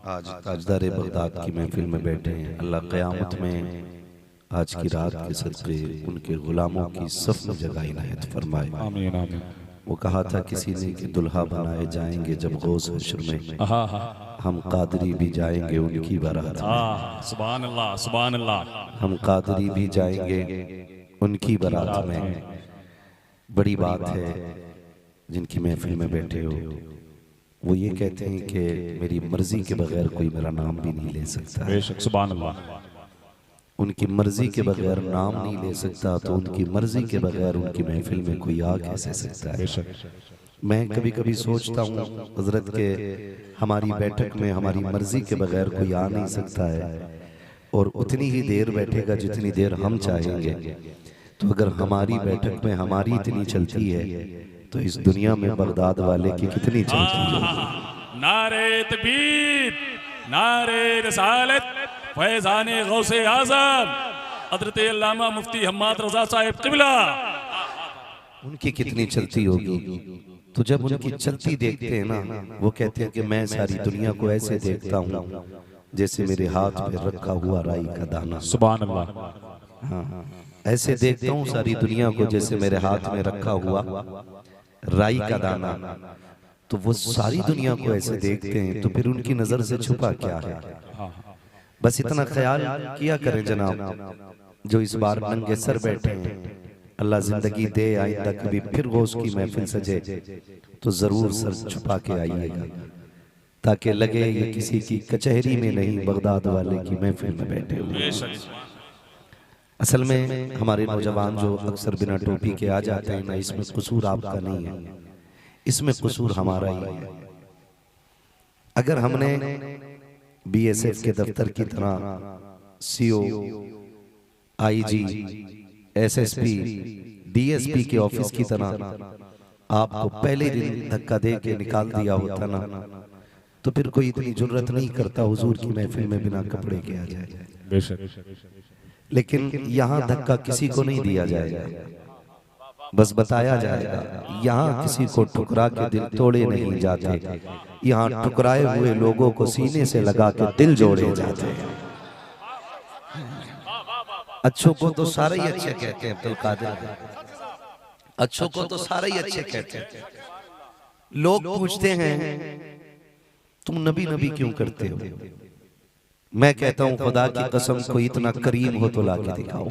आज ताजदार बगदाद की महफिल में बैठे हैं। अल्लाह क़यामत में आज की रात के सदक़े उनके गुलामों की सफ में जगह इनायत फरमाए। आमीन आमीन। वो कहा था किसी ने कि दुल्हा बनाए जाएंगे जब गौस हश्र में, हम कादरी भी जाएंगे उनकी बारात में। सुभान अल्लाह सुभान अल्लाह। हम कादरी भी जाएंगे उनकी बारात में। बड़ी बात है जिनकी महफिल में बैठे हो, वो ये कहते हैं कि मेरी मर्जी के बगैर कोई मेरा नाम भी नहीं ले सकता। बेशक सुभान अल्लाह। उनकी मर्जी के बगैर नाम नहीं ले सकता, तो उनकी मर्जी के बगैर उनकी महफिल में कोई आ कैसे सकता है। मैं कभी कभी सोचता हूँ हजरत के हमारी बैठक में हमारी मर्जी के बगैर कोई आ नहीं सकता है, और उतनी ही देर बैठेगा जितनी देर हम चाहेंगे। तो अगर हमारी बैठक में हमारी इतनी चलती है तो इस दुनिया में बगदाद वाले की कितनी चलती है। नारे तकबीर, नारे रसालत, फैज़ाने गौसे आज़म हज़रत अल्लामा मुफ्ती हम्माद रज़ा साहिब क़िबला, उनकी कितनी चलती होगी। तो जब उनकी चलती देखते हैं ना, वो कहते हैं कि मैं सारी दुनिया को ऐसे देखता हूँ जैसे मेरे हाथ पे रखा हुआ राई का दाना। सुभान अल्लाह। हाँ, ऐसे देखता हूँ सारी दुनिया को जैसे मेरे हाथ में रखा हुआ राई का दाना। तो वो सारी दुनिया को ऐसे देखते हैं, तो फिर उनकी नजर से छुपा क्या है। बस इतना ख्याल किया करें जनाब, जो इस बार नंगे सर बैठे हैं, अल्लाह जिंदगी दे आइंदा कभी फिर गौस की महफिल सजे तो जरूर सर छुपा के आइएगा, ताकि लगे ये किसी की कचहरी में नहीं, बगदाद वाले की महफिल में बैठे हुए। असल में हमारे नौजवान जो अक्सर बिना टोपी के आ जाते हैं ना, इसमें कसूर आपका नहीं है, इसमें कसूर हमारा ही है। अगर हमने बीएसएफ के दफ्तर की तरह सीओ, आईजी, एसएसपी, डीएसपी के ऑफिस की तरह आपको पहले दिन धक्का दे के निकाल दिया होता ना, तो फिर कोई इतनी जुर्रत नहीं करता हुजूर की महफिल में बिना कपड़े के आ जाए। बेशक। लेकिन यहाँ धक्का किसी को नहीं दिया जाएगा, बस बताया जाएगा यहाँ किसी को ठुकरा के दिल तोड़े नहीं जाते, यहाँ ठुकराए हुए लोगों को सीने से लगा के दिल जोड़े जाते हैं। अच्छों को तो सारे ही अच्छे कहते हैं, अब्दुल कादिर, अच्छों को तो सारे ही अच्छे कहते हैं। लोग पूछते हैं तुम नबी नबी क्यों करते हो। मैं कहता हूं खुदा की कसम कोई इतना करीम हो तो लाके दिखाओ।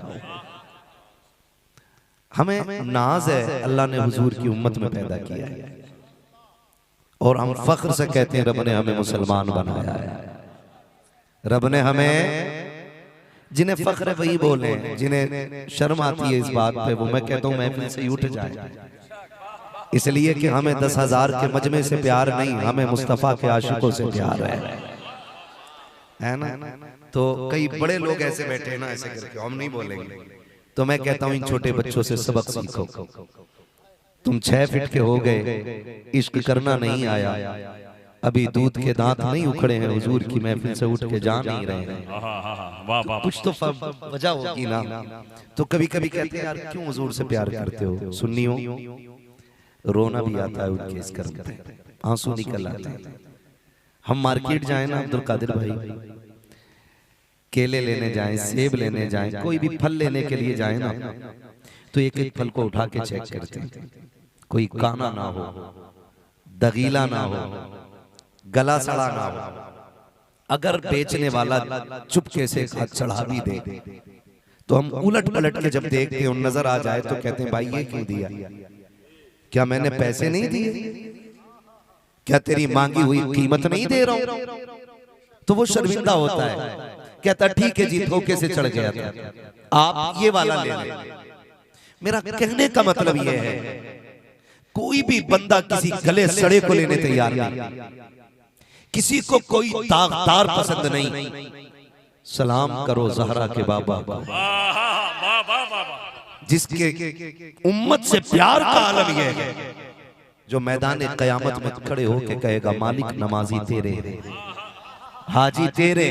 हमें नाज है अल्लाह ने हुजूर की उम्मत में पैदा किया है, और हम फख्र से कहते हैं रब ने हमें मुसलमान बनाया है। रब ने हमें, जिन्हें फख्र है वही बोले, जिन्हें शर्म आती है इस बात पे वो मैं कहता हूं महफिल से उठ जाए, इसलिए कि हमें 10,000 के मजमे से प्यार नहीं, हमें मुस्तफा के आशिकों से प्यार है ना। तो कई बड़े लोग ऐसे बैठे हैं ना, ऐसे करके हम नहीं बोलेंगे। तो मैं कहता हूं इन छोटे बच्चों से सबक सीखो। तुम 6 फीट के हो गए, इश्क करना नहीं आया, अभी दूध के दांत नहीं उखड़े हैं, हुजूर की महफिल से उठ के जा नहीं रहे हैं, कुछ तो वजह होगी ना। तो कभी कभी कहते हैं यार क्यों हुजूर से प्यार करते हो। सुन्नियों रोना भी आता है उनके इस कर्म पे, आंसू निकल आते हैं। हम मार्केट जाए ना अब्दुल कादिर भाई, केले लेने जाएं, सेब लेने जाएं, कोई भी फल लेने के लिए जाएं ना, तो एक एक फल को उठा के चेक करते हैं, कोई काना ना हो, दगीला ना हो, गला सड़ा ना हो। अगर बेचने वाला चुपके से हाथ चढ़ा भी दे तो हम उलट पलट के जब देखते हैं नजर आ जाए तो कहते हैं भाई ये क्यों दिया, क्या मैंने पैसे नहीं दिए, क्या तेरी मांगी हुई कीमत नहीं दे रहा हूं। तो वो शर्मिंदा होता है, कहता ठीक है जी धोखे से चढ़ गया था, आप ये वाला ले लें। मेरा कहने का मतलब ये है कोई भी बंदा किसी गले सड़े को लेने तैयार नहीं, किसी को कोई दागदार पसंद नहीं। सलाम करो ज़हरा के बाबा को, जिसके उम्मत से प्यार का आलम यह है, जो मैदान क़यामत में खड़े होके कहेगा मालिक नमाजी तेरे, हाजी तेरे,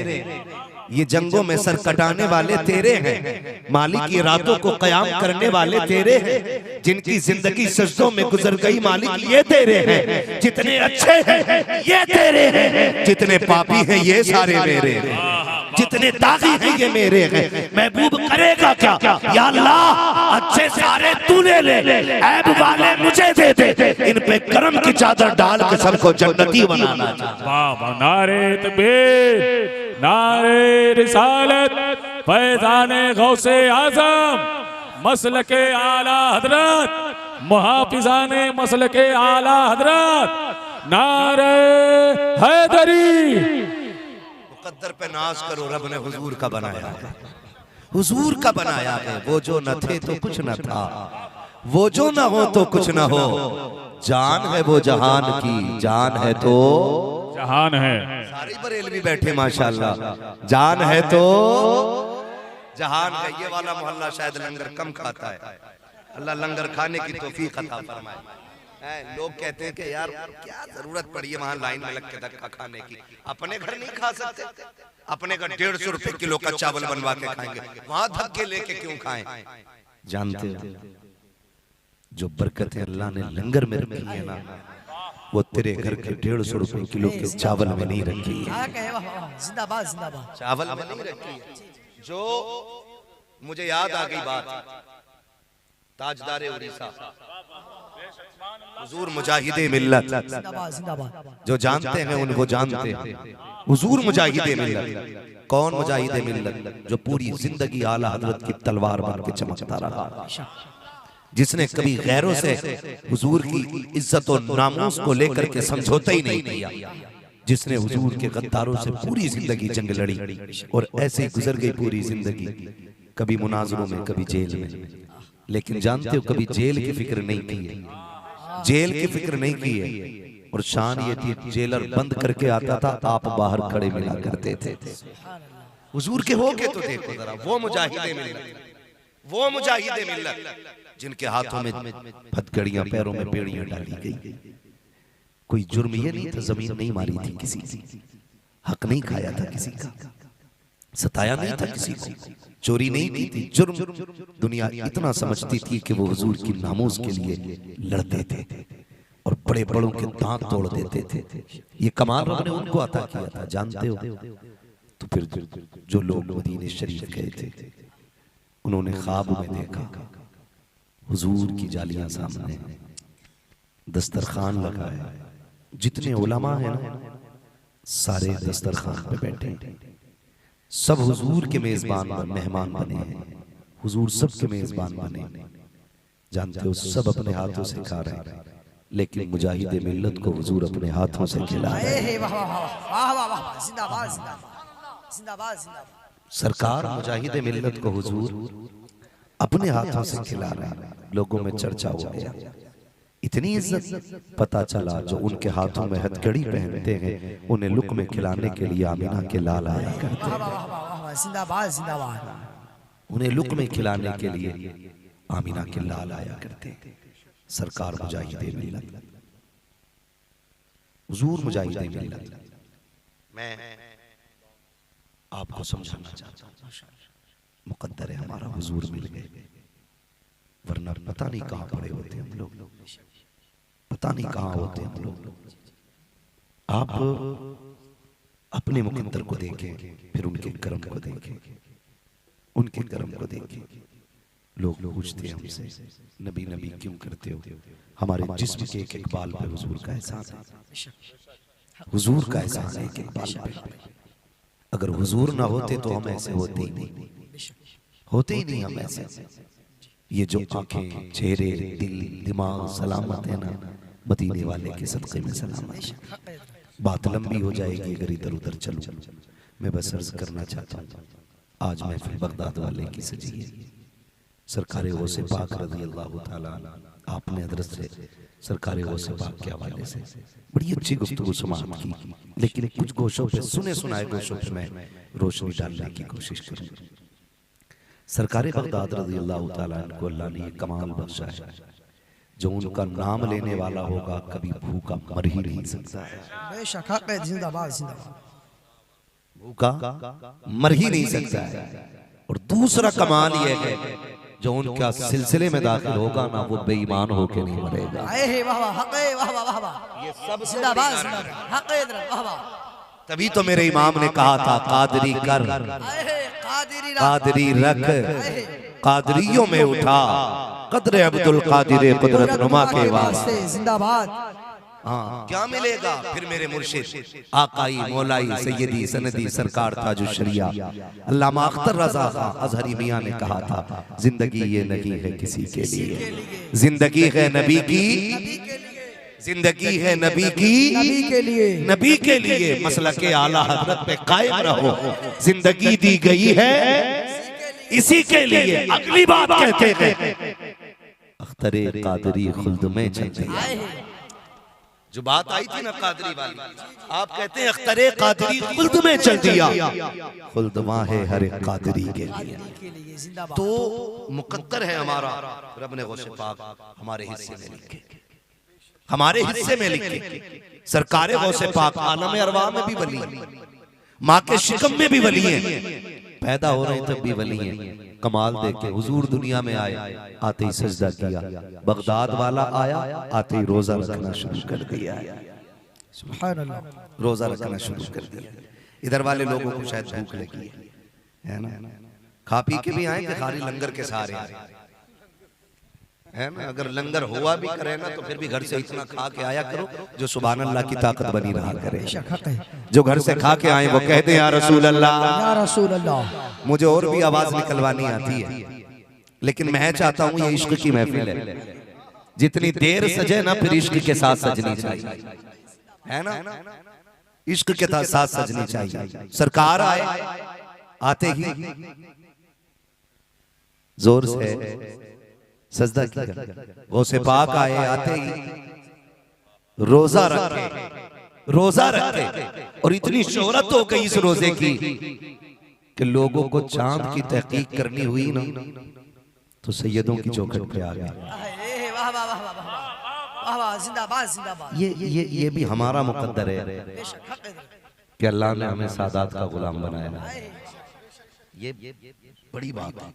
ये जंगों में सर कटाने वाले तेरे हैं, मालिक ये रातों को कयाम करने वाले तेरे हैं, जिनकी जिंदगी सजदों में गुजर गई मालिक ये तेरे हैं, जितने अच्छे हैं ये तेरे हैं, जितने पापी हैं ये सारे मेरे हैं, जितने दागी हैं ये मेरे हैं। महबूब करेगा क्या? या अल्लाह अच्छे सारे तूने ले, ऐब वाले मुझे दे दे, इन पे करम की चादर डाल के सबको जन्नती बनाना। वाह वाह, नारे तकबीर, नारे रिसालत, फैज़ाने गौसे आज़म, मसलके आला हजरत, मुहाफिज़ाने मसलके आला हजरत, नारे हैदरी। मुकद्दर पे नाज करो, रब ने हुजूर का बनाया है, हुजूर का बनाया है। वो जो न थे तो कुछ न था, वो जो न हो तो कुछ न हो, जान है वो जहान की, जान है तो जहान है। सारी बरेलवी बैठे माशाल्लाह, जान है तो जहान है। ये वाला मोहल्ला शायद लंगर कम खाता है, अल्लाह लंगर खाने की तौफीक अता फरमाए। लोग कहते हैं कि यार क्या जरूरत पड़ी है वहां लाइन में लग के धक्का खाने की, अपने घर नहीं खा सकते? अपने घर 150 रुपए किलो का चावल बनवा के खाएंगे, वहां धक्के लेके क्यों खाएं? जानते हो जो बरकतें अल्लाह ने लंगर में रखी है ना, वो तेरे घर के 150 रुपए किलो के चावल में नहीं रखी है, जिंदाबाद जिंदाबाद, चावल में नहीं रखी है। जो मुझे याद आ गई बात, ताजदारे उड़ीसा हुजूर मुजाहिदे मिल्लत, जिंदाबाद जिंदाबाद, जो जानते हैं उनको जानते हैं, हुजूर मुजाहिदे मिल्लत। कौन मुजाहिदे मिल्लत? जो पूरी जिंदगी आला हजरत की तलवार बन के चमकता रहा, जिसने कभी गैरों से हुजूर की इज्जत और नामूस को लेकर के समझौता ही नहीं किया, जिसने हुजूर के गद्दारों से पूरी जिंदगी जंग लड़ी और ऐसे ही गुजर गई पूरी जिंदगी, कभी मुनाजरों में कभी जेल में। लेकिन जानते हो कभी जेल की फिक्र नहीं की है, जेल की फिक्र नहीं की है। और शान ये थी जेलर बंद करके आता था, आप बाहर खड़े मिला करते थे। हुजूर के हो के तो देखो जरा, वो मुजाहिदे मिल्लत, वो मुजाहिदे मिल्लत जिनके हाथों में हथकड़ियां, पैरों में बेड़ियां डाली गई। कोई जुर्म ये नहीं था, जमीन नहीं मारी थी किसी की, हक नहीं खाया था किसी का, सताया नहीं था किसी को, चोरी नहीं की थी। जुर्म दुनिया इतना समझती थी कि वो हुजूर की नामूस के लिए लड़ते थे और बड़े बड़ों के दांत तोड़ देते थे। ये कमाल रब ने उनको अता किया था, जानते हो। तो फिर जो लोग मदीने शरीफ गए थे, उन्होंने ख्वाब में देखा हुजूर की जालियां सामने, दस्तरखान लगा है, जितने उलमा हैं ना सारे दस्तरखान पे बैठे हैं, सब हुजूर के मेजबान मेहमान बने हैं, हुजूर सब के मेजबान बने। जानते हो सब अपने हाथों से खा रहे हैं, लेकिन मुजाहिदे मिल्लत को हुजूर अपने हाथों से खिला रहे हैं। जिंदाबाद जिंदाबाद जिंदाबाद जिंदाबाद। सरकार मुजाहिदे मिल्लत को हुजूर अपने हाथों से खिला रहे हैं। लोगों में चर्चा हो गया, इतनी इज्जत पता चला जो उनके हाथों में हथकड़ी पहनते हैं, उन्हें लुक़्मे खिलाने के लिए आमिना के लाल आया करते हैं। जिंदाबाद जिंदाबाद, उन्हें लुक़्मे खिलाने के लिए आमिना के लाल आया करते हैं। सरकार मुजाहिदे मिल्लत, हुजूर मुजाहिदे मिल्लत। मैं आपको समझाना चाहता हूँ, मुकद्दर है हमारा हुजूर मिल गए, वरना पता नहीं कहाँ पड़े होते हम लोग, पता नहीं कहाँ होते हम लोग। आप अपने मुकद्दर को देखें, फिर उनके करम को देखें, उनके करम को देखें। लोग पूछते हैं हमसे, नबी नबी क्यों करते हो? हमारे जिस्म के एक एक बाल पे हुजूर का एहसान है, हुजूर का एहसान है एक एक बाल पे। अगर हुजूर ना होते तो हम ऐसे होते ही नहीं, होते ही नहीं हम ऐसे। ये जो आंखें, चेहरे, दिल, दिमाग सलामत है ना, मदीने वाले के सदक़े में सलामत है। बात लंबी हो जाएगी अगर इधर उधर चलूं। मैं बस अर्ज करना चाहता हूँ, आज महफिल बगदाद वाले की सजी है। सरकार गौसे पाक रज़ी अल्लाह ताला आपने हज़रत से सरकार गौसे पाक के हवाले से बड़ी अच्छी गुफ्तगू समाअत की, लेकिन कुछ गोशों पे, सुने सुनाए गोशों पे मैं रोशनी डालने की कोशिश करूँगा। सरकार बगदाद रज़ी अल्लाह ताला को अल्लाह ने ये कमाल बख्शा है, जो उनका नाम लेने वाला होगा कभी भूखा मर ही नहीं सकता है। बेशक, जिंदाबाद जिंदाबाद। भूखा मर ही नहीं सकता है। और दूसरा कमाल ये है जो उनका सिलसिले में दाखिल होगा ना वो बेईमान होके नहीं मरेगा। आए वाह वाह हक वाह वाह वाह वाह ये सब जिंदाबाद जिंदाबाद हक इधर वाह वाह। तभी तो मेरे इमाम ने कहा था कादरी कर, कादरी कादरी रख, कादरियों में उठा, कदर अब्दुल कादिर कुदरत नुमा के वास्ते जिंदाबाद। हाँ क्या मिलेगा फिर मेरे मुर्शिद आकाई मौलाई सैयदी सनदी सरकार ताजुल शरिया अल्लामा अख्तर रजा खां अजहरी मियां ने कहा था जिंदगी ये नहीं है किसी के लिए, जिंदगी है नबी की, जिंदगी है नबी की, नबी के लिए, नबी के लिए मसलक के आला हजरत पे कायम रहो। जिंदगी दी गई है इसी के लिए। अगली बात कहते हैं अख्तरे कादरी खुल्द में चलते हैं। जो बात आई थी ना कादरी वाली, आप कहते हैं अख्तरे कादरी खुल्द में चल दिया, खुल्द वहां है हर एक कादरी के लिए। तो मुकद्दर है हमारा, रब ने गौसे पाक हमारे हिस्से में लिखे, हमारे हिस्से में लिखे। सरकारे गौसे पाक आलम अरवाह में भी वली है, माँ के शिकम में भी वली है, पैदा हो रहे तब भी वली है। कमाल देखे हुजूर दुनिया में आए, आते ही सजदा किया। बगदाद वाला आया, आते ही रोजा रखना शुरू कर दिया, सुभान अल्लाह, रोजा रखना शुरू कर दिया। इधर वाले लोगों को शायद भूख लगी है ना, खा पी के भी आए कि खाली लंगर के सहारे आए, है ना। अगर लंगर हुआ भी करे ना तो फिर भी घर से इतना खा के आया करो जो सुभान अल्लाह की ताकत बनी रहा करे। जो घर से खा के आए वो कहते हैं या रसूल अल्लाह, या रसूल अल्लाह। मुझे और भी आवाज निकलवानी आती है, लेकिन मैं चाहता हूँ ये इश्क की महफिल है, जितनी देर सजे ना फिर इश्क के साथ सजनी चाहिए, है ना। इश्क के साथ सजनी चाहिए। सरकार आए, आते ही जोर से सजदा किया। गौसे पाक आए, आते ही रोजा रखे, रोजा रखे। और इतनी शोहरत हो गई इस रोजे की कि लोगों को चांद की तहकीक करनी हुई ना तो सैयदों की चौखट पे आ गया। वाह वाह वाह वाह वाह वाह, जिंदाबाद जिंदाबाद। ये भी हमारा मुकद्दर है कि अल्लाह ने हमें सादात का गुलाम बनाया। ये बड़ी बात है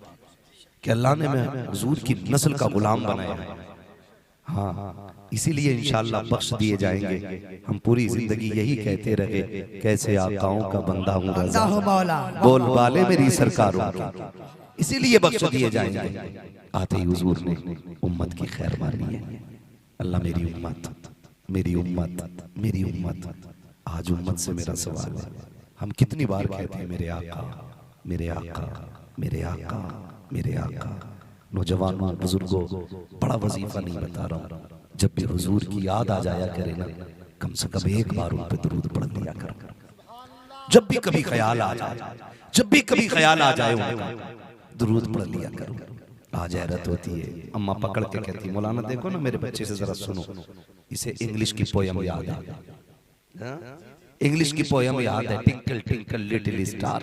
कि अल्लाह ने हमें हुजूर की नस्ल का गुलाम बनाया है। हाँ, इसीलिए इंशाअल्लाह बख्श दिए जाएंगे। हम पूरी जिंदगी यही कहते रहे कैसे आकाओं का बंदा हूँ रज़ा, बोल बाले मेरी सरकारों की, इसीलिए बख्श दिए जाएंगे। आते ही हुजूर ने उम्मत की खैर मानी है। अल्लाह मेरी उम्मत, मेरी उम्मत, मेरी उम्मत। आज उम्मत से मेरा सवाल है, हम कितनी बार कहते हैं मेरे आका, मेरे आका, मेरे आका, मेरे आका। नौजवानों बुजुर्गों, बड़ा वजीफा नहीं बता रहा हूँ, जब भी हुजूर की याद आ जाया करे ना, कम से कम एक बार उन पे दुरूद पढ़ लिया करो। जब भी कभी ख्याल आ जाए, जब भी कभी ख्याल आ जाए उनका, दुरूद पढ़ लिया करो। आज हैरत होती है, अम्मा पकड़ के कहती मौलाना देखो ना मेरे बच्चे से जरा सुनो, इसे इंग्लिश की पोयम याद है, इंग्लिश की पोयम याद है, टिंकल टिंकल लिटिल स्टार।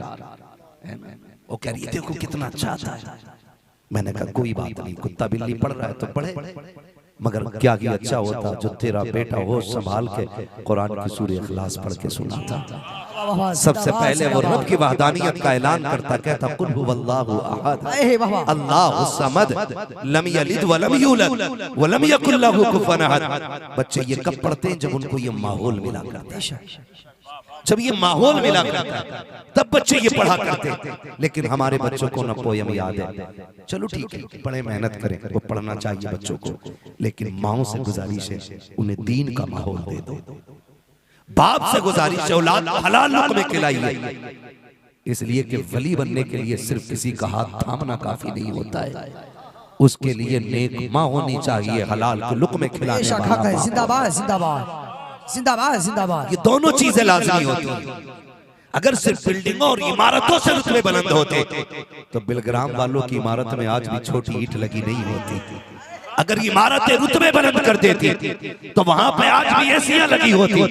वो कह रही देखो कितना अच्छा आता है। मैंने कहा कोई बात नहीं, कुत्ता बिल्ली पढ़ रहा है तो पढ़े, मगर क्या ही अच्छा होता जो तेरा बेटा होश संभाल के कुरान की सूरह इखलास पढ़ के सुनाता। सबसे पहले वो रब की वहदानियत का ऐलान करता, कहता कुल हुवल्लाहु अहद अल्लाहु समद लम यलिद व लम यूलद व लम यकुल लहु कुफुवन अहद। बच्चे ये कब पढ़ते हैं? जब उनको ये माहौल मिला करता है, जब ये माहौल मिला करता तब बच्चे ये पढ़ा करते। लेकिन हमारे बच्चों को ना पोयम याद है। चलो ठीक है, पढ़े, मेहनत करें, वो पढ़ना चाहिए बच्चों को, लेकिन माओ से गुजारिश है उन्हें दीन का माहौल दे दो। बाप से गुजारिश है औलाद को हलाल लुक़्मे खिलाइए, इसलिए कि वली बनने के लिए सिर्फ किसी का हाथ थामना काफी नहीं होता है, उसके लिए नेक माँ होनी चाहिए, हलाल के लुक़्मे खिलाने वाला। जिंदाबाद जिंदाबाद जिंदाबाद जिंदाबाद। ये दोनों चीजें लाज़मी होती हैं। अगर सिर्फ बिल्डिंगों और इमारतों से रुतबे बुलंद होते तो बिलग्राम वालों की इमारत में आज भी छोटी ईंट लगी नहीं होती। अगर इमारतें रुतबे बुलंद कर देती तो वहां पे आज भी एसियां लगी होती।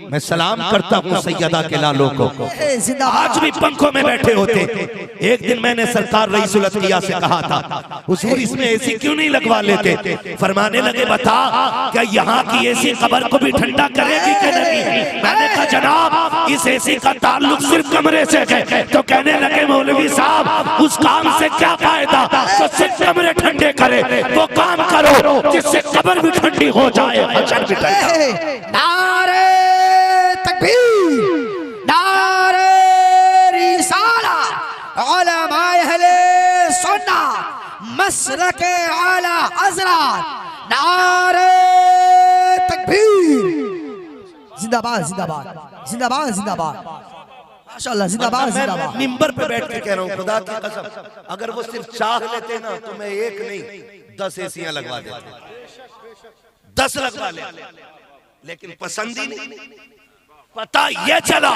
मैं सलाम करता हूँ सैयदा के लालों को, आज भी पंखों में बैठे होते। एक दिन मैंने सरकार रईसुल अत्किया से कहा था, हुजूर इसमें एसी क्यों नहीं लगवा लेते? फरमाने लगे बता क्या यहाँ की एसी कब्र को भी ठंडा करेगी कि नहीं? मैंने कहा जनाब इस एसी का ताल्लुक सिर्फ कमरे से है। तो कहने लगे मौलवी साहब उस काम से क्या फायदा तो सिर्फ कमरे ठंडे करे, वो काम करो जिससे कब्र भी ठंडी हो जाए, हशर भी ठंडा। नारे तकबीर, नारे रिसाला, उलमाए अहले सुन्नत, मसलके आला हज़रत, नारे तकबीर। जिंदाबाद जिंदाबाद जिंदाबाद जिंदाबाद, माशाअल्लाह जिंदाबाद जिंदाबाद। मिंबर पे बैठ के कह रहा हूँ खुदा की कसम, अगर वो सिर्फ चाह लेते ना तो मैं एक नहीं 10 एसियां लगवा देते, 10 लगवा ले, लेकिन पसंद ही नहीं। पता ये चला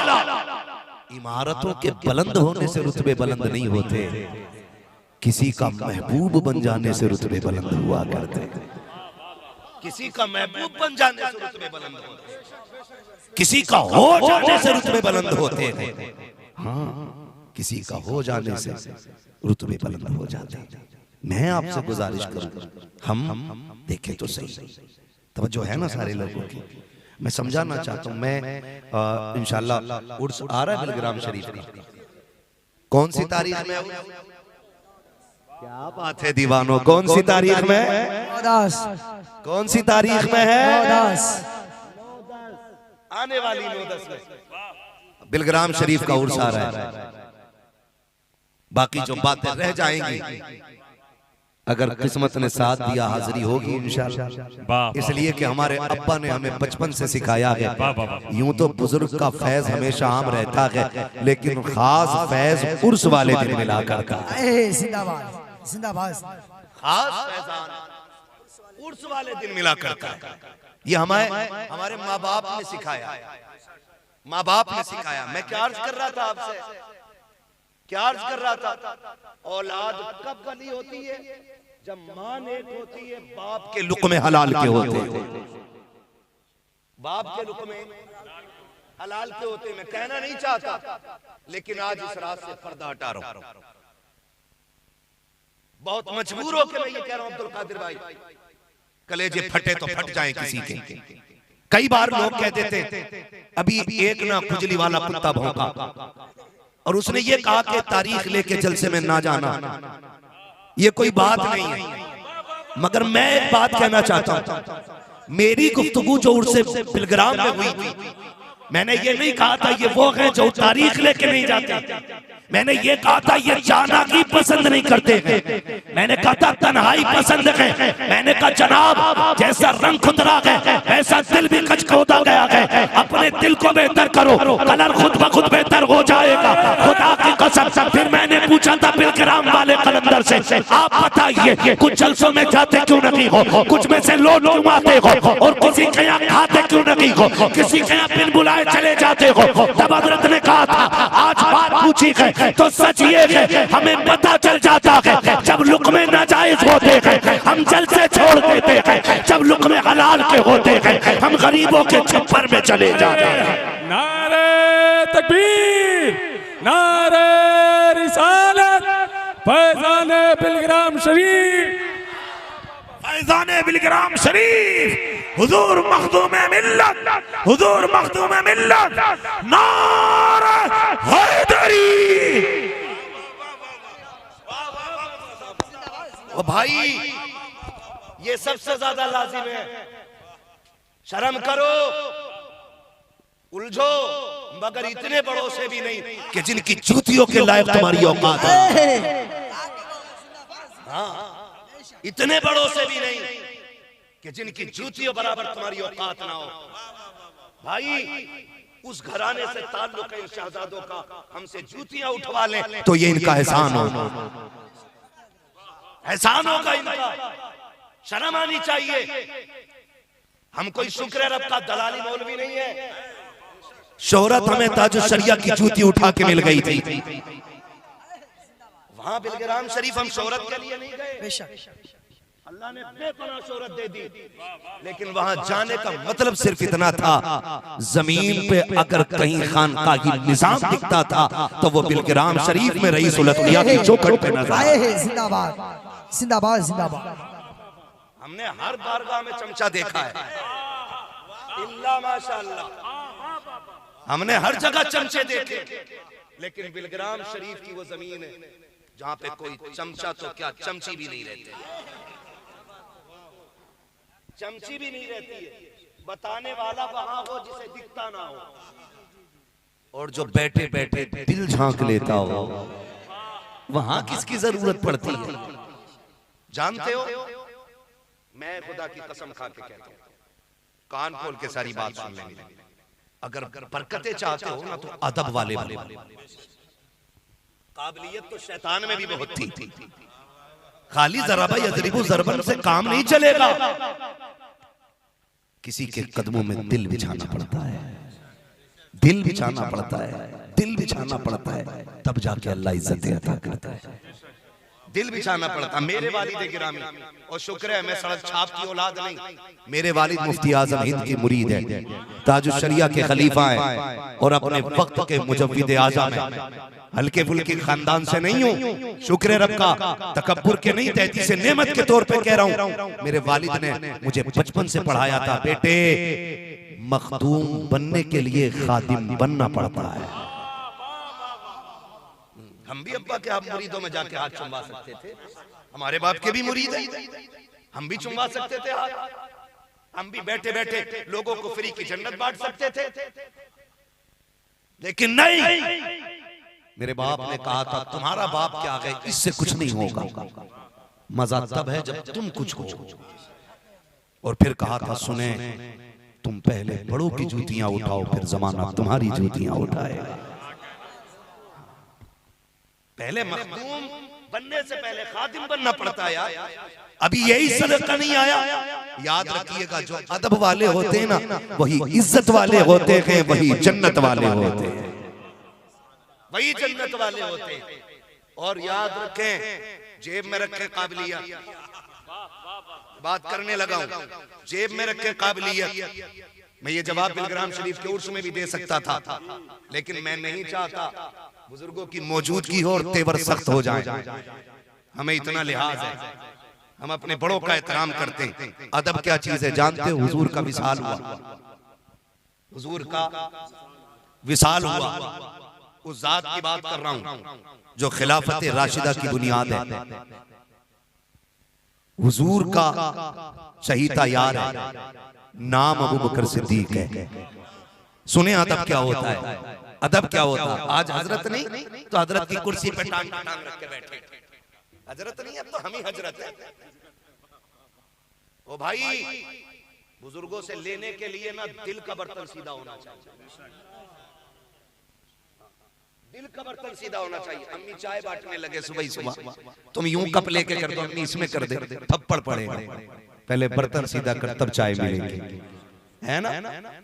इमारतों के बुलंद होने से रुतबे बुलंद नहीं होते, किसी का महबूब बन जाने से रुतबे बुलंद हुआ करते। किसी का महबूब बन जाने से रुतबे बुलंद होते, किसी का हो जाने से रुतबे बुलंद होते हैं। हाँ, किसी का हो जाने से रुतबे बुलंद हो जाते हैं। मैं आपसे गुजारिश करूं हम देखें तो सही, तवज्जो है ना सारे लोगों की। मैं समझाना चाहता हूं, मैं इंशाअल्लाह उर्स आ रहा है बिलग्राम शरीफ का, कौन सी तारीख में? क्या बात है दीवानों, कौन सी तारीख में? 9/10, कौन सी तारीख में है? 9/10 आने वाली 9/10 में बिलग्राम शरीफ का उर्स आ रहा है। बाकी जो बातें रह जाएंगी अगर किस्मत ने साथ दिया हाजिरी होगी इंशाअल्लाह। इसलिए कि हमारे अब्बा ने हमें बचपन से सिखाया है, यूं तो बुजुर्ग का फैज हमेशा आम रहता है, लेकिन खास फैज उर्स वाले दिन मिला करता है। जिंदाबाद जिंदाबाद, खास फैजान उर्स वाले दिन मिला करता है। ये हमारे माँ बाप ने सिखाया, माँ बाप ने सिखाया। मैं क्या अर्ज कर रहा था आपसे, क्या अर्ज कर रहा था? औलाद कब बनी होती है? जब माँ नेक होती है, बाप के लुक़मे हलाल के होते हैं, बाप के लुक़मे हलाल के होते हैं। मैं कहना नहीं चाहता, लेकिन आज इस रात से पर्दा हटा रहा हूं, बहुत मजबूर होकर मैं ये कह रहा हूं। अब्दुल कादिर भाई, कलेजे फटे तो फट जाए किसी के। कई बार लोग कह देते अभी एक ना खुजली वाला कुत्ता भौंका और उसने ये कहा कि तारीख लेके जलसे में ना जाना, ये कोई बात नहीं है। मगर मैं एक बात कहना चाहता हूं, मेरी गुफ्तगू जो उर्से बिलग्राम में हुई थी, मैंने ये नहीं कहा था ये वो है जो तारीख लेके नहीं जाते। मैंने ये कहा था ये जाना की पसंद नहीं करते हैं। मैंने कहा था तन्हाई पसंद है। मैंने कहा जनाब जैसा रंग खुदरा है वैसा दिल भी कचकोदा गया है। अपने दिल को बेहतर करो, कलर खुद ब खुद बेहतर हो जाएगा, खुदा की कसम। फिर मैंने पूछा था बिलग्राम वाले कलंदर से, आप बताइए कुछ जलसों में जाते क्यों नहीं हो, कुछ में से लोग क्यों आते हो और किसी के यहाँ खाते क्यों नहीं हो, किसी के यहाँ बिन बुलाए चले जाते हो? तब हजरत ने कहा था आज बात पूछी है तो सच ये है, हमें पता चल जाता है जब लुक़मे नाजायज होते हैं हम जलसे छोड़ देते हैं, जब लुक़मे हलाल के होते हैं हम गरीबों के छप्पर में चले जाते हैं। नारे तकबीर, नारे रिसालत, फैज़ाने बिलग्राम शरीफ, फैज़ाने बिलग्राम शरीफ, हुजूर मखदूम मिल्लत, हुजूर मखदूम मिल्लत, नारे हैदरी। ओ भाई ये सबसे ज्यादा लाजिम है, शर्म करो, उलझो, मगर इतने बड़ों से भी नहीं कि जिनकी जूतियों के लायक तुम्हारी औकात है। हाँ, इतने बड़ों से भी नहीं कि जिनकी जूतियों बराबर तुम्हारी औकात ना हो। भाई उस घराने से ताल्लुक है इन शहजादों का, हमसे जूतियां उठवा लें तो ये इनका एहसान हो, एहसान होगा इनका। शर्म आनी चाहिए। हम कोई शुक्र रब का दलाली मौलवी नहीं है। शोहरत हमें ताज शरिया की जूती उठा के मिल गई थी, वहां बिलग्राम शरीफ हम शोहरत के लिए नहीं गए। अल्लाह ने बेपनाह शोहरत दे दी, लेकिन वहां जाने का मतलब सिर्फ इतना था, जमीन पे अगर कहीं खानकाही निजाम दिखता था तो वो बिलकिराम शरीफ में रईसुल अत्किया की चौखट पे नजर आए हैं। जिंदाबाद जिंदाबाद जिंदाबाद। हमने हर बारगाह में चमचा देखा है, इल्ला माशाअल्लाह, हमने हर जगह चमचे देखे, लेकिन बिलकिराम शरीफ की वो जमीन है जहां पे कोई चमचा तो क्या चमची भी नहीं रहती, चमची भी नहीं रहती है, बताने वाला वहां हो जिसे दिखता ना हो, और जो बैठे बैठे दिल झांक लेता हो, वहां किसकी जरूरत पड़ती है? जानते हो, मैं खुदा की कसम खा के कहता हूं, कान खोल के सारी बात सुन लेंगे, अगर बरकतें चाहते हो ना तो अदब वाले बनो। काबिलियत तो शैतान में भी बहुत थी, खाली जराबा यजरिबु जरबन से काम नहीं चलेगा, किसी के कदमों में दिल बिछाना पड़ता है, दिल बिछाना पड़ता है, दिल बिछाना पड़ता है, तब जाके अल्लाह इज्जत अता करता है। दिल बिछाना पड़ता। मेरे वालिद गिरामी, और शुक्र है मैं सड़क छाप की औलाद नहीं, मेरे वालिद मुफ्ती आजम हिंद की मुरीद है, ताजुश शरिया के खलीफा हैं और अपने वक्त के मुजव्विद आज़म हैं, हल्के फुल्के खानदान से नहीं हूँ, शुक्र रब का, तकब्बुर के नहीं, तहती से नेमत के तौर पे कह रहा हूँ। मेरे वालिद ने मुझे बचपन से पढ़ाया था, बेटे मखदूम बनने के लिए खादिम बनना पड़ता है। हम भी अब्बा के आप मुरीदों में जाके हाथ चुमवा सकते थे, हमारे बाप के भी मुरीद हैं, हम भी चुमवा सकते थे हाथ, हम भी बैठे बैठे लोगों को फ्री की जन्नत बांट सकते थे, लेकिन नहीं, मेरे बाप ने कहा था तुम्हारा बाप क्या है, इससे कुछ नहीं होगा, मजा तब है जब तुम कुछ हो। और फिर कहा था सुने, तुम पहले बड़ों की जूतियां उठाओ, फिर जमाना तुम्हारी जूतियां उठाएगा। पहले मखदूम बनने से पहले खादिम बनना पड़ता है यार, अभी यही सदका नहीं आया। याद रखिएगा, जो अदब वाले होते हैं ना, वही इज्जत वाले होते हैं, वही जन्नत वाले होते हैं, वही जन्नत वाले होते हैं। और याद रखें, जेब में रखे काबिलियत, बात करने लगा हूं, जेब में रखे काबिलियत। मैं ये जवाब बिलग्राम शरीफ के उर्स में भी दे सकता था, लेकिन मैं नहीं चाहता बुजुर्गों की मौजूदगी हो और तेवर सख्त हो जाए। हमें इतना लिहाज है, हम अपने बड़ों का एहतराम करते हैं। अदब क्या चीज है जानते हो? हुजूर का विसाल हुआ, हुजूर का विसाल हुआ, उस जात की बात कर रहा हूं जो खिलाफत राशिदा की बुनियाद है। हुजूर का चहीता यार है, नाम अबू बकर सिद्दीक है। सुने अदब क्या होता है, अदब क्या होता है। आज हजरत नहीं तो हजरत की कुर्सी पे टांग टांग रख के बैठे, हजरत नहीं अब तो हम ही हजरत है। ओ भाई, बुजुर्गों से लेने के लिए ना दिल का बर्तन सीधा होना चाहिए, दिल का बर्तन सीधा होना चाहिए। अम्मी चाय बांटने लगे सुबह सुबह, तुम यूं कप लेके कर दो, अम्मी इसमें कर दे, थप्पड़ पड़ेगा। पहले बर्तन सीधा कर तब चाय मिलेगी, है ना।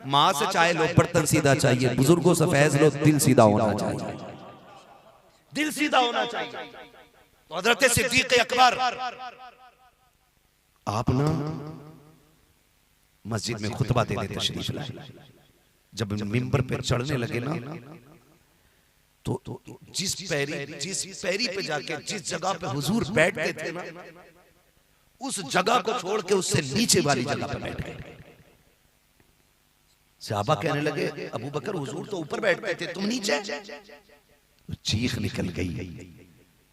माँ से चाय लो, बर्तन सीधा चाहिए। बुजुर्गों से फैज लो, दिल सीधा होना चाहिए, दिल सीधा होना चाहिए। तो हजरत सिद्दीक अकबर आप ना मस्जिद में खुतबा देने तशरीफ लाए। जब मिंबर पे चढ़ने लगे ना, तो जिस पैरी पे जाके जिस जगह पे हुजूर बैठते थे ना, उस जगह को छोड़ के उससे नीचे वाली जगह पे बैठ गए। सहाबा कहने लगे, अबू बकर हुजूर तो ऊपर बैठते थे, तुम नीचे। चीख निकल गई,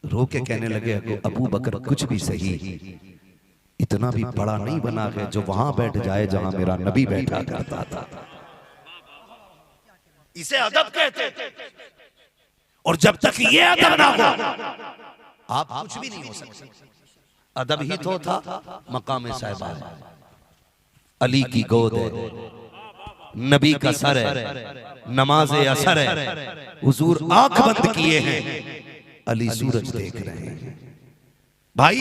रो के कहने लगे, अबू बकर कुछ भी सही, इतना भी बड़ा नहीं बना है जो वहां बैठ जाए जहां मेरा नबी बैठा करता था। इसे अदब कहते थे। और जब तक ये अदब ना हो, आप कुछ भी नहीं हो सकते। अदब ही तो था मकाम साहिबा, अली की गोद है, नबी का सर है, नमाज असर है, हुजूर आंख बंद किए हैं, अली सूरज देख रहे हैं। भाई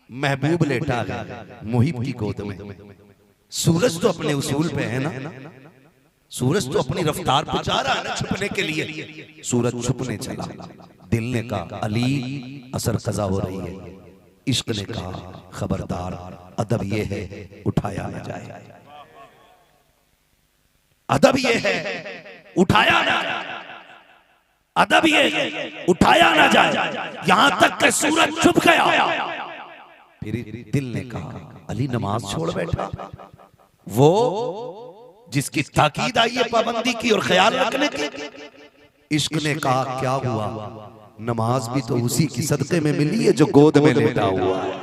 महबूब लेटा है मुहिब की गोद में, सूरज तो अपने उसूल पे है ना, सूरज तो अपनी रफ्तार पे जा रहा है ना छुपने के लिए। सूरज छुपने चला, दिल ने कहा अली असर कजा हो रही है, इश्क ने कहा खबरदार, अदब ये है उठाया ना जाए, अदब ये है उठाया ना जाए, अदब ये है उठाया ना जाए, यहां तक कि सूरज छुप गया। फिर दिल ने कहा अली नमाज छोड़ बैठा, वो जिसकी ताकीद आई है पाबंदी की और ख्याल रखने की। इश्क ने कहा क्या हुआ, नमाज भी तो उसी की सदके में मिली है जो गोद में लेटा हुआ है,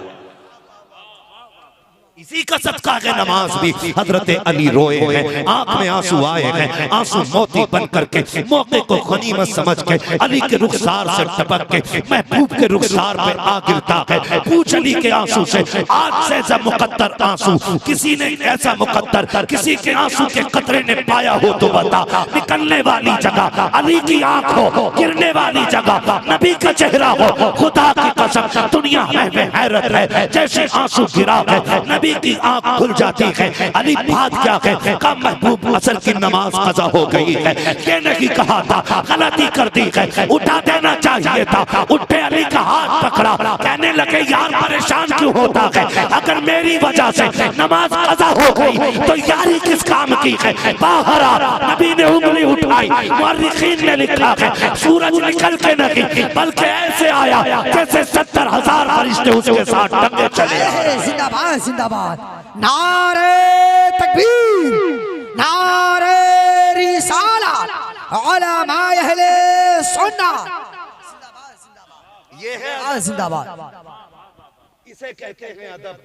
इसी का सदका है नमाज भी। हजरत अली रोए हैं, आंख में आंसू आए हैं, आंसू मोती बन करके मौके को गनीमत समझ के अली के रुखसार से टपक के महबूब के रुखसार पे आ गिरता है। पूछ अली के आंसू से, आज से ऐसा मुकद्दर आंसू किसी ने, ऐसा मुकद्दर किसी के आंसू के कतरे ने पाया हो तो बता। निकलने वाली जगह अली की आंख हो, गिरने वाली जगह नबी का चेहरा हो, खुदा की कसम दुनिया में हैरत है। जैसे आंसू गिरा है नबी की आंख खुल जाती है। अली बात क्या है, का महबूब असल की नमाज कज़ा हो गई है, ये नहीं कहा था, गलती कर दी है, उठा देना चाहिए था। उठे अली का हाथ पकड़ा, कहने लगे यार परेशान क्यों होता है, अगर मेरी वजह से नमाज कज़ा हो गई तो यारी किस काम की है। बाहर आ, नबी ने उंगली उठाई, मुअर्रिखीन ने लिखा है सूरज निकल के नहीं बल्कि ऐसे आया जैसे 70,000 फरिश्ते उसके साथ टंगे चले। जिंदाबाद जिंदाबाद, नारे तकबीर, नारे रिसालत, उलमा अहले सुन्नत, ये है जिंदाबाद। इसे कहते हैं अदब।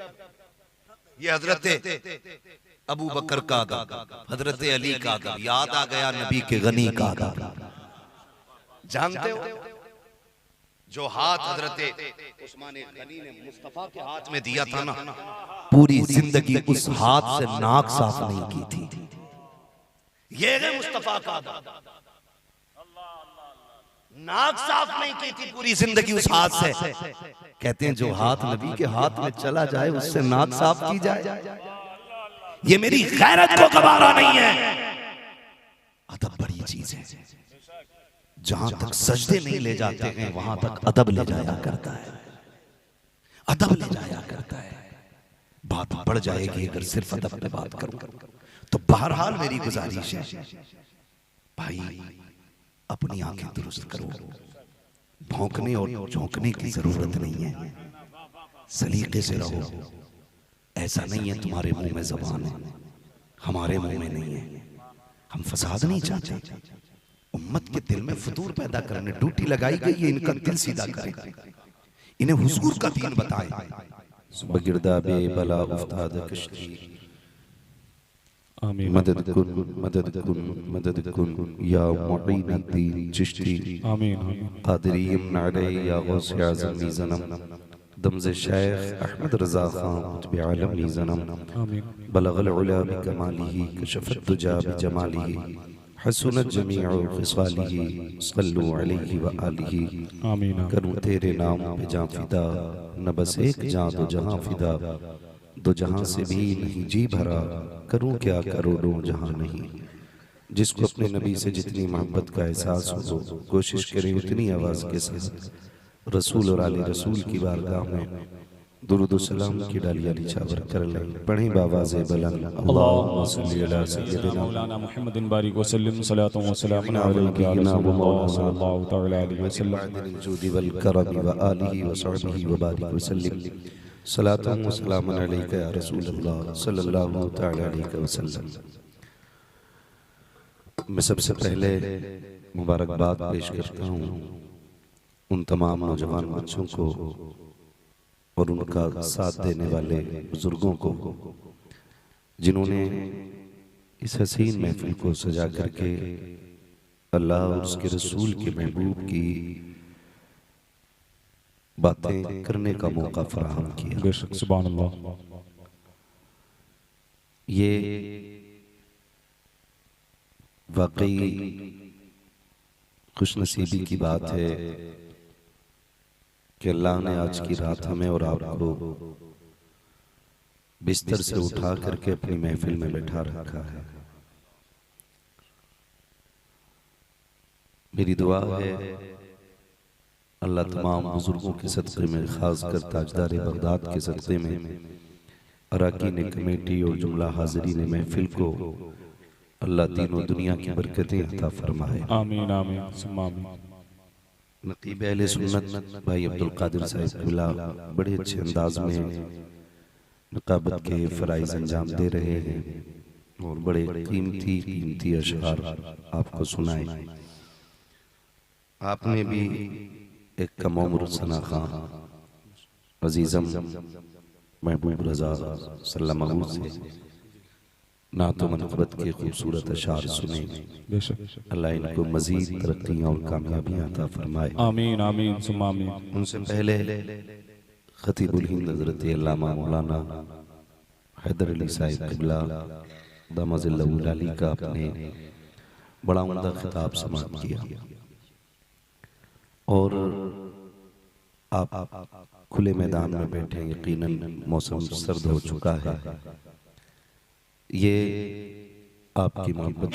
ये हजरत अबू बकर का अदब, हजरत अली का अदब, याद आ गया नबी के गनी का अदब। जानते हो जो हाथ हजरत उस्मान गनी ने मुस्तफा के हाथ में दिया था ना, पूरी जिंदगी उस हाथ से नाक साफ नहीं की थी। ये है मुस्तफा का अदब, नाक साफ नहीं की थी पूरी जिंदगी उस हाथ से। कहते हैं जो हाथ नबी के हाथ में चला जाए उससे नाक साफ की जाए, ये मेरी गैरत को गवारा नहीं है। अदब बड़ी चीज है, जहां तक सजदे नहीं ले जाते हैं वहां तक अदब ले जाया करता है, अदब ले जाया करता है। बात बढ़ जाएगी अगर सिर्फ अदब पे बात करूं तो। बहरहाल मेरी गुजारिश है भाई, अपनी आंखें दुरुस्त करो, भौंकने और झोंकने की जरूरत नहीं है, सलीके से रहो। ऐसा नहीं है तुम्हारे मुंह में जबान है, हमारे मुंह में नहीं है। हम फसाद नहीं चाहते, उम्मत के दिल में फतूर पैदा करने ड्यूटी लगाई गई है, इनका दिल सीधा करें, इन्हें हुजूर का दीन बताएं। बगिरदा बे बला उस्ताद कश्ती, आमीन। मदद कुन मदद कुन मदद कुन या मुईनुद्दीन चिश्ती, आमीन। कादरी इम्न अलैहि या गौसे आज़म ज़नम, दमज़े शेख अहमद रज़ा खान कुतुब आलम ज़नम, आमीन। बलगल उला बिकमालिही कशफत दुजा बिजमालिही, हसनत जमीउ खिसालिही, सल्लु अलैहि व आलिही, आमीन। करूं तेरे नाम पे जां फिदा, न बस एक जां दो जहां फिदा, दो जहां से भी नहीं जी भरा, करूं क्या करोड़ों जहां नहीं। जिसको अपने नबी से जितनी मोहब्बत का एहसास हो, कोशिश करें उतनी आवाज़ के साथ रसूल और आले रसूल की बारगाह में दुरूद सलाम की डालियां निछावर कर लें। पढ़ें बावाज़े बुलंद, अल्लाहुम्मा सल्ली अला सय्यिदिना मौलाना मुहम्मदिन बारिक वसल्लम सलातो व सलामुन अलैका या रसूलल्लाह सल्लल्लाहु तआला अलैहि वसल्लम, जुदी वल करम व आलिहि व सहबिहि व बारिक वसल्लम, सलातो व सलामुन अलैका या रसूलल्लाह सल्लल्लाहु तआला अलैहि वसल्लम। मैं सबसे पहले मुबारकबाद पेश करता हूँ उन तमाम नौजवान बच्चों को और उनका साथ देने वाले बुजुर्गों को जिन्होंने इस हसीन महफिल को सजा करके अल्लाह और उसके रसूल के महबूब की बातें करने का मौका फराहम किया। बेशक सुभान अल्लाह। ये वाकई खुशनसीबी की बात है कि अल्लाह ने आज की रात हमें और आपको बिस्तर से उठा करके अपनी महफिल में बैठा रखा है। मेरी दुआ है अल्लाह तमाम बुजुर्गों के सदक़े में, ख़ास कर ताजदार बगदाद के सदक़े में, अराकीन कमेटी और जुमला हाज़रीन महफिल को अल्लाह तीनों दुनिया की बरकतें अता फरमाए। आमीन आमीन सुम्मा आमीन। नकीब अहले सुन्नत भाई अब्दुल कादिर साहिब क़िबला बड़े अच्छे अंदाज में नकाबत के फ़राइज़ अंजाम दे रहे हैं और बड़े कीमती अशआर आपको सुनाए। आपने भी एक कम उम्र सना खां अजीज़म महबूब रज़ा सल्लल्लाहु से नातो मनक़बत के खूबसूरत अशआर सुने। बेशक अल्लाह इनको मज़ीद तरक्कियाँ और कामयाबियाँ अता फरमाए। आमीन आमीन सुम्मा आमीन। उनसे पहले खतीबुल हिंद हज़रत अल्लामा मौलाना हैदर अली साहिब क़िबला दामजिल्लहुल अली का आपने बड़ा उम्दा खिताब समाअत किया और आप खुले मैदान में बैठे, यकीनन मौसम सर्द हो चुका है। ये आपकी मोहब्बत